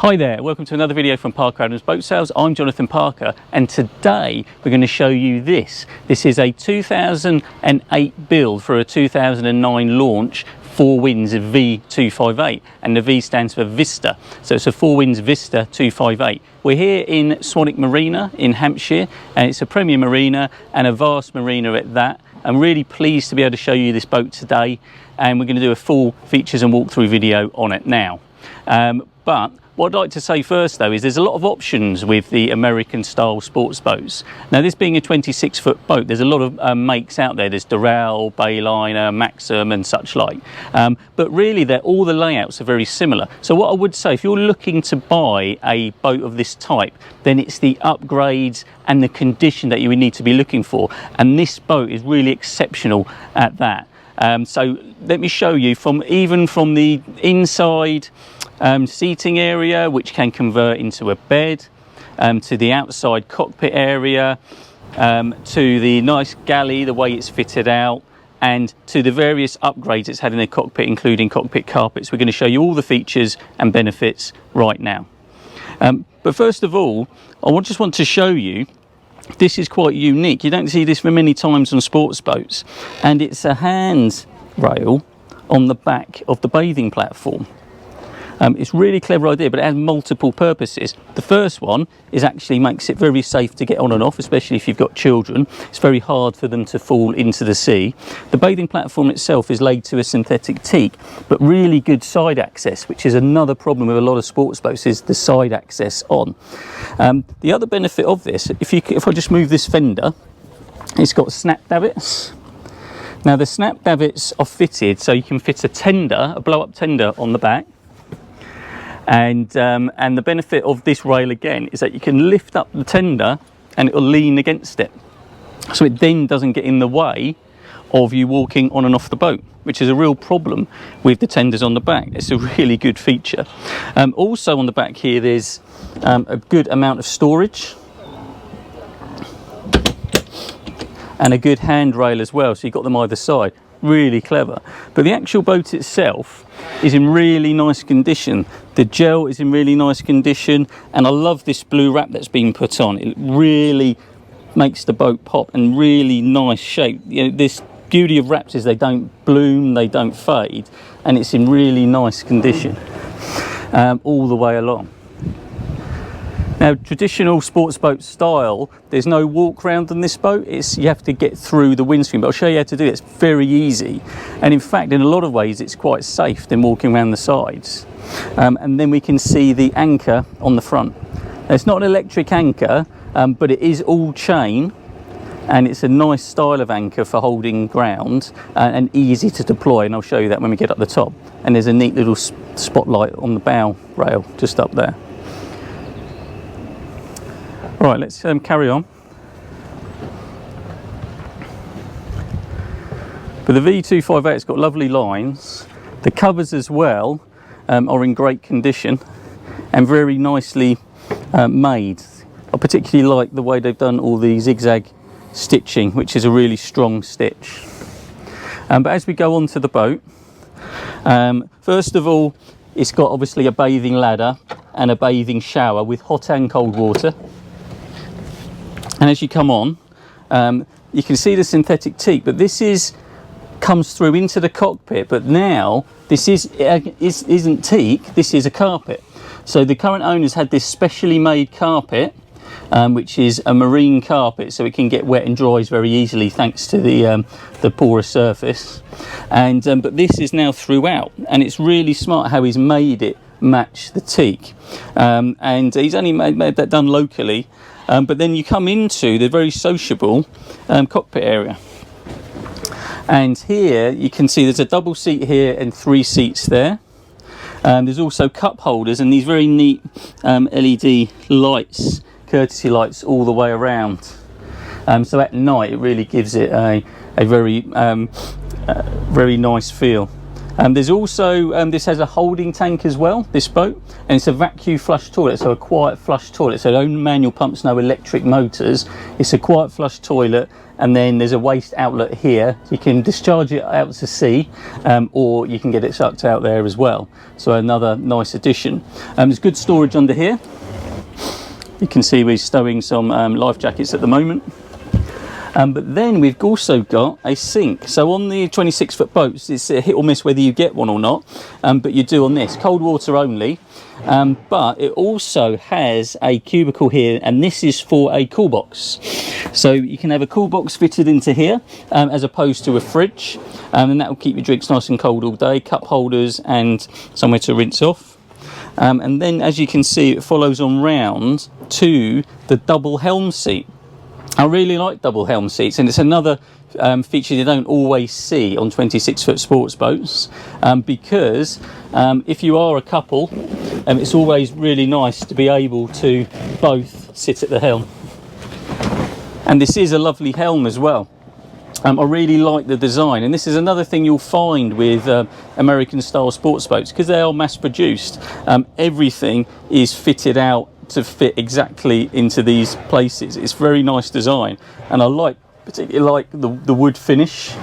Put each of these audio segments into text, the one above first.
Hi there, welcome to another video from Parker Adams Boat Sales. I'm Jonathan Parker, and today we're going to show you this. This is a 2008 build for a 2009 launch 4 Winds V258, and the V stands for Vista. So it's a 4 Winds Vista 258. We're here in Swanwick Marina in Hampshire, and it's a premier marina and a vast marina at that. I'm really pleased to be able to show you this boat today, and we're going to do a full features and walkthrough video on it now. But what I'd like to say first though is there's a lot of options with the American style sports boats. Now, this being a 26-foot boat, there's a lot of makes out there. There's Doral, Bayliner, Vaccum and such like. But really all the layouts are very similar. So what I would say, if you're looking to buy a boat of this type, then it's the upgrades and the condition that you would need to be looking for. And this boat is really exceptional at that. So let me show you even from the inside seating area, which can convert into a bed, to the outside cockpit area, to the nice galley, the way it's fitted out, and to the various upgrades it's had in the cockpit, including cockpit carpets. We're going to show you all the features and benefits right now. But first of all, I just want to show you, this is quite unique. You don't see this very many times on sports boats, and it's a handrail on the back of the bathing platform. It's a really clever idea, but it has multiple purposes. The first one is actually makes it very safe to get on and off, especially if you've got children. It's very hard for them to fall into the sea. The bathing platform itself is laid to a synthetic teak, but really good side access, which is another problem with a lot of sports boats, is the side access on. The other benefit of this, if I just move this fender, it's got snap davits. Now the snap davits are fitted so you can fit a blow-up tender on the back. And the benefit of this rail again is that you can lift up the tender and it will lean against it, so it then doesn't get in the way of you walking on and off the boat, which is a real problem with the tenders on the back. It's a really good feature. Also on the back here there's a good amount of storage and a good handrail as well, so you've got them either side. Really clever. But the actual boat itself is in really nice condition. The gel is in really nice condition, and I love this blue wrap that's been put on. It really makes the boat pop, and really nice shape. You know, this beauty of wraps is they don't bloom, they don't fade, and it's in really nice condition all the way along. Now, traditional sports boat style, there's no walk round on this boat. You have to get through the windscreen, but I'll show you how to do it. It's very easy, and in fact in a lot of ways it's quite safe than walking around the sides. And then we can see the anchor on the front. Now, it's not an electric anchor, but it is all chain, and it's a nice style of anchor for holding ground, and easy to deploy, and I'll show you that when we get up the top. And there's a neat little spotlight on the bow rail just up there. Right, let's carry on. But the V258, it's got lovely lines. The covers as well are in great condition and very nicely made. I particularly like the way they've done all the zigzag stitching, which is a really strong stitch. But as we go on to the boat, first of all, it's got obviously a bathing ladder and a bathing shower with hot and cold water. And as you come on, you can see the synthetic teak, but this comes through into the cockpit. But now this isn't teak, this is a carpet. So the current owners had this specially made carpet, which is a marine carpet, so it can get wet and dries very easily thanks to the porous surface. And but this is now throughout, and it's really smart how he's made it match the teak. And he's only made that done locally. But then you come into the very sociable cockpit area, and here you can see there's a double seat here and 3 seats there. There's also cup holders and these very neat LED lights, courtesy lights all the way around. So at night it really gives it a very very nice feel. There's also, this has a holding tank as well, this boat, and it's a vacuum flush toilet, so a quiet flush toilet, so no manual pumps, no electric motors. It's a quiet flush toilet, and then there's a waste outlet here. You can discharge it out to sea, or you can get it sucked out there as well. So another nice addition. There's good storage under here. You can see we're stowing some life jackets at the moment. But then we've also got a sink. So on the 26-foot boats, it's a hit or miss whether you get one or not, but you do on this. Cold water only, but it also has a cubicle here, and this is for a cool box. So you can have a cool box fitted into here, as opposed to a fridge, and that will keep your drinks nice and cold all day, cup holders and somewhere to rinse off. And then, as you can see, it follows on round to the double helm seat. I really like double helm seats, and it's another feature you don't always see on 26-foot sports boats, because if you are a couple, it's always really nice to be able to both sit at the helm. And this is a lovely helm as well. I really like the design, and this is another thing you'll find with American style sports boats, because they are mass produced. Everything is fitted out to fit exactly into these places. It's very nice design, and I particularly like the wood finish.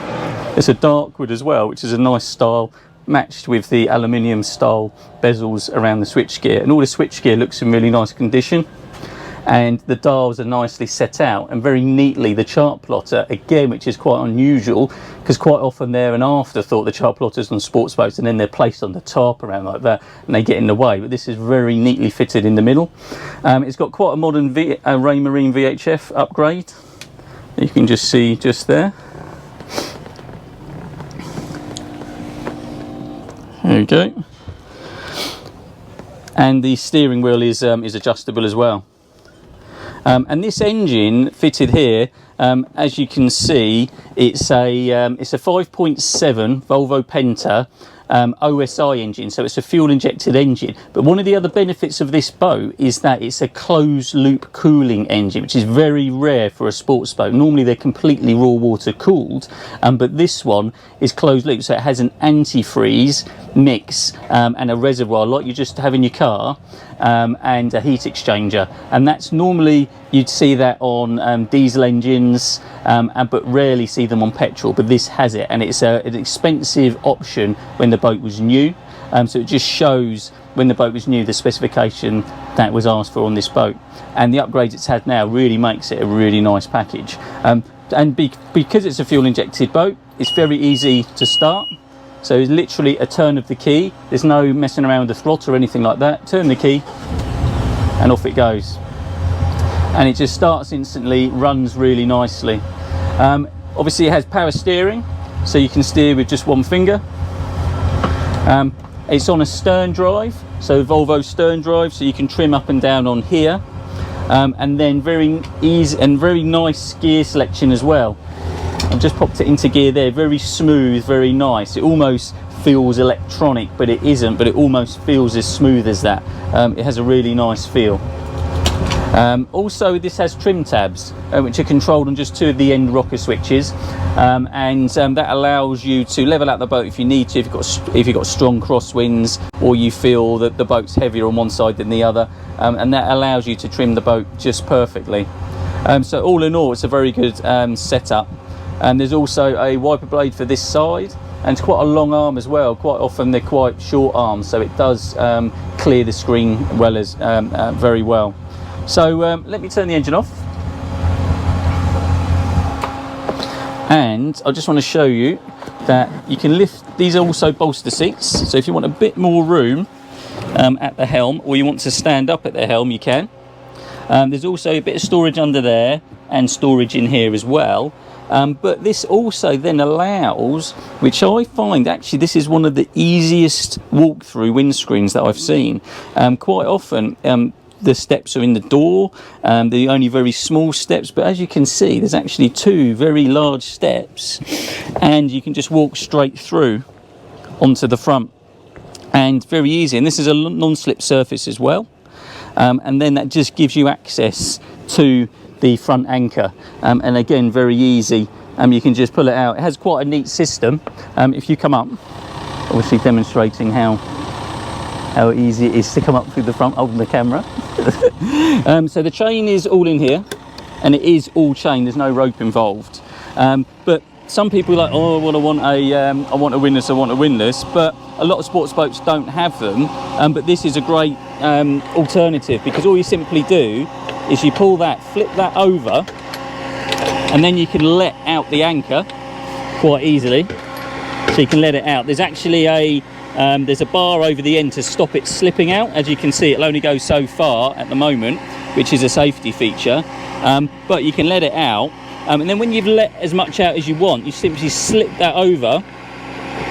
It's a dark wood as well, which is a nice style, matched with the aluminium style bezels around the switchgear, and all the switchgear looks in really nice condition, and the dials are nicely set out and very neatly. The chart plotter, again, which is quite unusual, because quite often they're an afterthought, the chart plotters on sports boats, and then they're placed on the top around like that, and they get in the way. But this is very neatly fitted in the middle. It's got quite a modern Raymarine VHF upgrade. You can just see just there. There we go. And the steering wheel is adjustable as well. And this engine fitted here, as you can see, it's a 5.7 Volvo Penta OSI engine, so it's a fuel injected engine. But one of the other benefits of this boat is that it's a closed loop cooling engine, which is very rare for a sports boat. Normally they're completely raw water cooled, but this one is closed loop, so it has an antifreeze mix and a reservoir like you just have in your car, and a heat exchanger, and that's normally you'd see that on diesel engines, but rarely see them on petrol. But this has it, and it's an expensive option when the boat was new, so it just shows when the boat was new the specification that was asked for on this boat, and the upgrades it's had now really makes it a really nice package. And because it's a fuel injected boat, it's very easy to start. So it's literally a turn of the key. There's no messing around with the throttle or anything like that. Turn the key and off it goes. And it just starts instantly, runs really nicely. Obviously it has power steering, so you can steer with just one finger. It's on a stern drive, so Volvo stern drive, so you can trim up and down on here. And then very easy and very nice gear selection as well. I've just popped it into gear there, very smooth, very nice. It almost feels electronic, but it isn't, but it almost feels as smooth as that. It has a really nice feel. Also, this has trim tabs, which are controlled on just two of the end rocker switches, and that allows you to level out the boat if you need to, if you've got strong crosswinds, or you feel that the boat's heavier on one side than the other, and that allows you to trim the boat just perfectly. So all in all, it's a very good setup. And there's also a wiper blade for this side, and it's quite a long arm as well. Quite often they're quite short arms, so it does clear the screen well as very well. So let me turn the engine off, and I just want to show you that you can lift. These are also bolster seats, so if you want a bit more room at the helm, or you want to stand up at the helm, you can. There's also a bit of storage under there and storage in here as well. But this also then allows, which I find actually this is one of the easiest walk-through windscreens that I've seen. Quite often the steps are in the door, they're only very small steps, but as you can see there's actually two very large steps, and you can just walk straight through onto the front, and very easy. And this is a non-slip surface as well, and then that just gives you access to the front anchor, and again very easy. You can just pull it out. It has quite a neat system. If you come up, obviously demonstrating how easy it is to come up through the front, holding the camera. So the chain is all in here, and it is all chain, there's no rope involved. But some people are like, oh, well, I want a windlass, but a lot of sports boats don't have them. But this is a great alternative, because all you simply do is you pull that, flip that over, and then you can let out the anchor quite easily. So you can let it out. There's actually there's a bar over the end to stop it slipping out. As you can see, it'll only go so far at the moment, which is a safety feature. But you can let it out. And then when you've let as much out as you want, you simply slip that over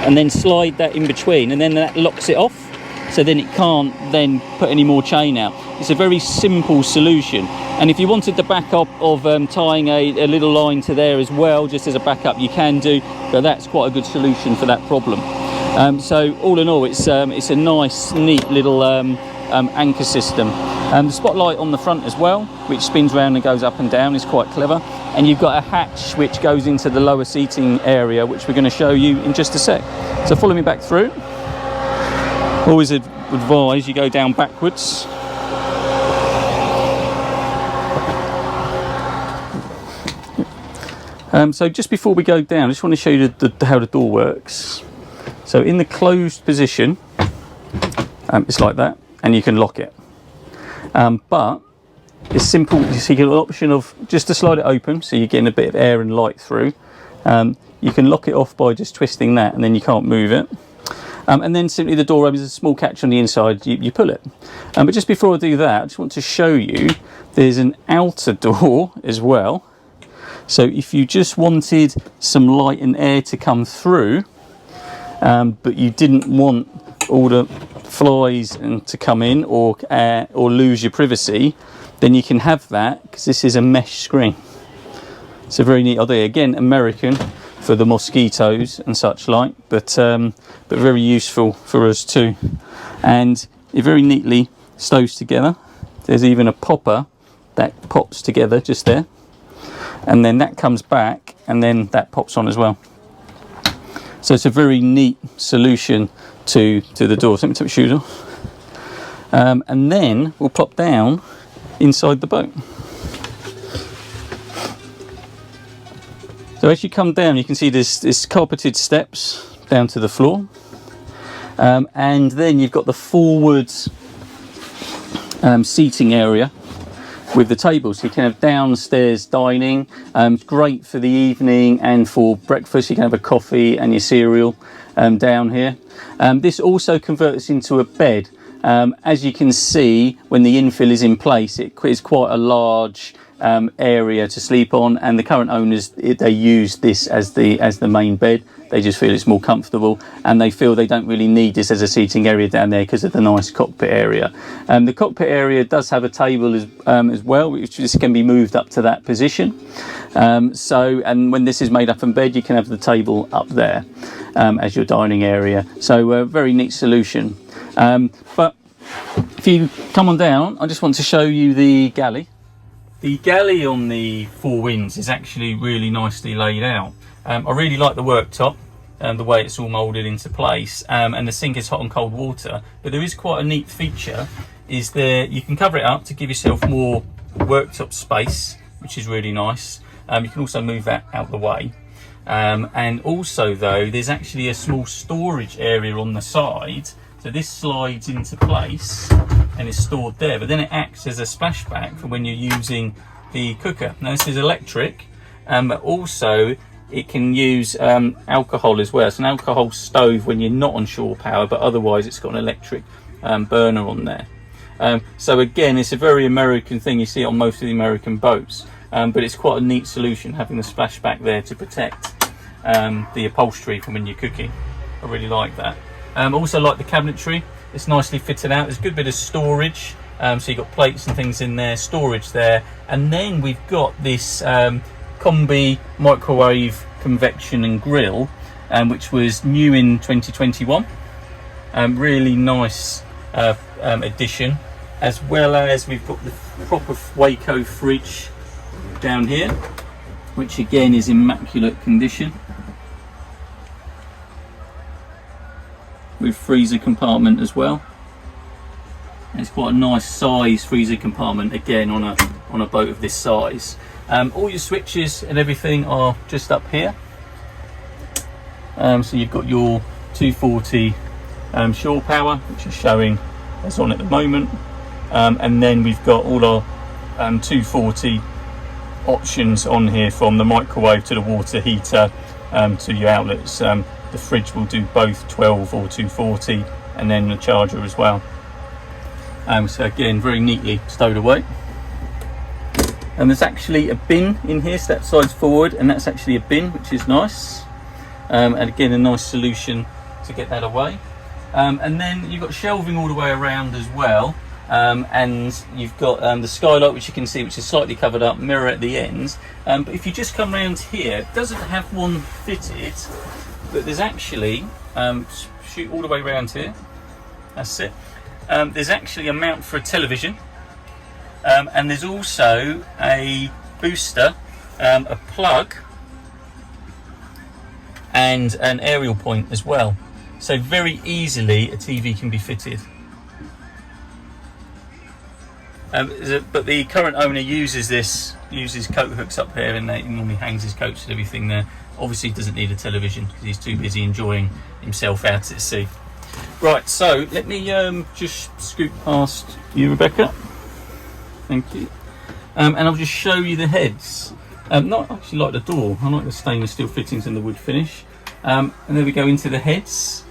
and then slide that in between, and then that locks it off. So then it can't then put any more chain out. It's a very simple solution. And if you wanted the backup of tying a little line to there as well, just as a backup, you can do, but that's quite a good solution for that problem. So all in all, it's a nice, neat little anchor system. The spotlight on the front as well, which spins around and goes up and down, is quite clever. And you've got a hatch which goes into the lower seating area, which we're going to show you in just a sec. So follow me back through. Always advise you go down backwards. So just before we go down, I just want to show you how the door works. So in the closed position, it's like that, and you can lock it. But it's simple. So you get an option of just to slide it open, so you're getting a bit of air and light through. You can lock it off by just twisting that, and then you can't move it. And then simply the door opens, there's a small catch on the inside, you pull it. But just before I do that, I just want to show you there's an outer door as well. So if you just wanted some light and air to come through, but you didn't want all the flies to come in or lose your privacy, then you can have that, because this is a mesh screen. It's a very neat idea. Again, American for the mosquitoes and such like, but very useful for us too. And it very neatly stows together. There's even a popper that pops together just there, and then that comes back, and then that pops on as well. So it's a very neat solution to the door. So let me take my shoes off, and then we'll plop down inside the boat. So as you come down, you can see there's carpeted steps down to the floor, and then you've got the forward seating area with the tables. So you can have downstairs dining. It's great for the evening and for breakfast. You can have a coffee and your cereal down here. This also converts into a bed. As you can see, when the infill is in place, it is quite a large area to sleep on, and the current owners, they use this as the main bed. They just feel it's more comfortable, and they feel they don't really need this as a seating area down there because of the nice cockpit area. The cockpit area does have a table as well, which just can be moved up to that position. And when this is made up in bed, you can have the table up there as your dining area. So a very neat solution. But if you come on down, I just want to show you the galley. The galley on the Four Winds is actually really nicely laid out. I really like the worktop and the way it's all moulded into place, and the sink is hot and cold water. But there is quite a neat feature, is that you can cover it up to give yourself more worktop space, which is really nice. You can also move that out the way. And also though, there's actually a small storage area on the side. So this slides into place and is stored there, but then it acts as a splashback for when you're using the cooker. Now this is electric, but also it can use alcohol as well. It's an alcohol stove when you're not on shore power, but otherwise it's got an electric burner on there. So again, it's a very American thing. You see it on most of the American boats, but it's quite a neat solution, having the splashback there to protect the upholstery from when you're cooking. I really like that. Also like the cabinetry. It's nicely fitted out. There's a good bit of storage, so you've got plates and things in there, storage there, and then we've got this combi microwave convection and grill, which was new in 2021. Really nice addition, as well as we've got the proper Waco fridge down here, which again is immaculate condition. with freezer compartment as well. And it's quite a nice size freezer compartment again on a boat of this size. All your switches and everything are just up here. So you've got your 240 shore power, which is showing as on at the moment, and then we've got all our 240 options on here, from the microwave to the water heater to your outlets. The fridge will do both 12 or 240, and then the charger as well. So again, very neatly stowed away. And there's actually a bin in here, so that side's forward, and that's actually a bin, which is nice. And again, a nice solution to get that away. And then you've got shelving all the way around as well. And you've got the Skylight, which you can see, which is slightly covered up, mirror at the ends. But if you just come around here, it doesn't have one fitted, but there's actually, shoot all the way around here, that's it. There's actually a mount for a television. And there's also a booster, a plug, and an aerial point as well. So very easily a TV can be fitted. But the current owner uses coat hooks up here, and he normally hangs his coats and everything there. Obviously he doesn't need a television because he's too busy enjoying himself out at sea. Right, so let me just scoot past you, Rebecca. Thank you. And I'll just show you the heads. Not actually like the door, I like the stainless steel fittings and the wood finish. And there we go into the heads.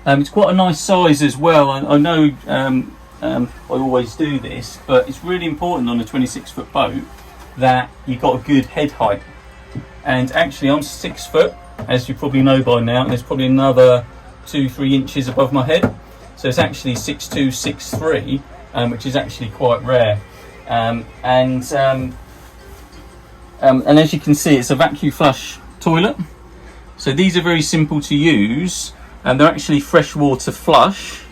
It's quite a nice size as well. I know I always do this, but it's really important on a 26-foot boat that you've got a good head height. And actually I'm 6 foot, as you probably know by now, and there's probably another 2-3 inches above my head. So it's actually 6'2", 6'3", which is actually quite rare. And as you can see, it's a vacuum flush toilet. So these are very simple to use, and they're actually freshwater flush.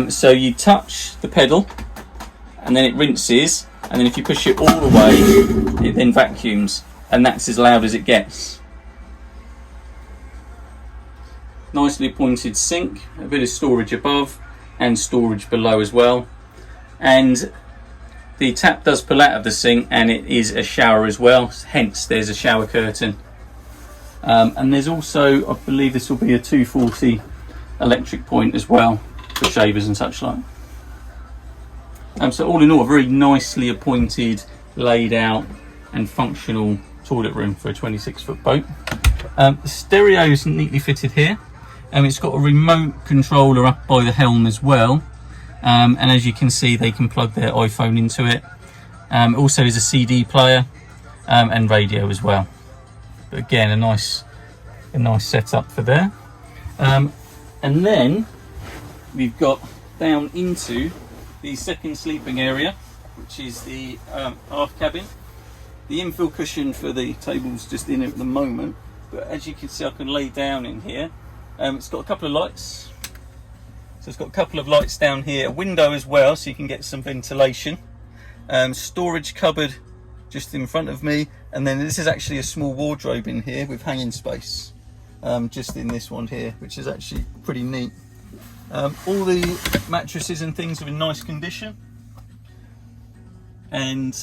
So you touch the pedal and then it rinses, and then if you push it all the way, it then vacuums, and that's as loud as it gets. Nicely appointed sink, a bit of storage above and storage below as well. And the tap does pull out of the sink, and it is a shower as well, hence there's a shower curtain. And there's also, I believe this will be a 240 electric point as well for shavers and such like. So all in all, a very nicely appointed, laid out and functional toilet room for a 26-foot boat. The stereo is neatly fitted here, and it's got a remote controller up by the helm as well. And as you can see, they can plug their iPhone into it. Also is a CD player and radio as well. But again, a nice setup for there. And then we've got down into the second sleeping area, which is the aft cabin. The infill cushion for the table's just in it at the moment, but as you can see, I can lay down in here. It's got a couple of lights. So it's got a couple of lights down here, a window as well, so you can get some ventilation. Storage cupboard just in front of me, and then this is actually a small wardrobe in here with hanging space, just in this one here, which is actually pretty neat. All the mattresses and things are in nice condition, and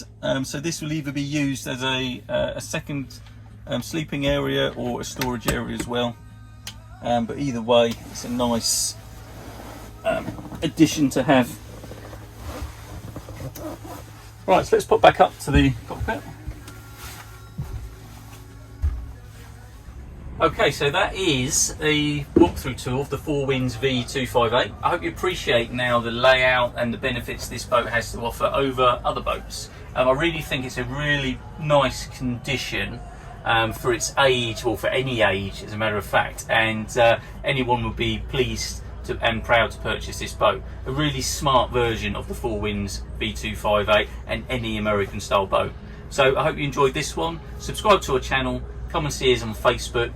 so this will either be used as a second sleeping area or a storage area as well. But either way, it's a nice addition to have. Right, so let's pop back up to the cockpit. Okay, so that is a walkthrough tour of the Four Winds V258. I hope you appreciate now the layout and the benefits this boat has to offer over other boats. I really think it's a really nice condition for its age, or for any age as a matter of fact, and anyone would be pleased and proud to purchase this boat. A really smart version of the Four Winds V258 and any American style boat. So I hope you enjoyed this one. Subscribe to our channel, come and see us on Facebook,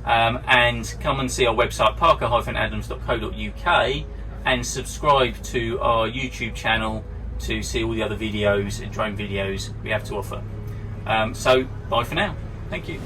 and come and see our website parker-adams.co.uk, and subscribe to our YouTube channel to see all the other videos and drone videos we have to offer. So bye for now. Thank you.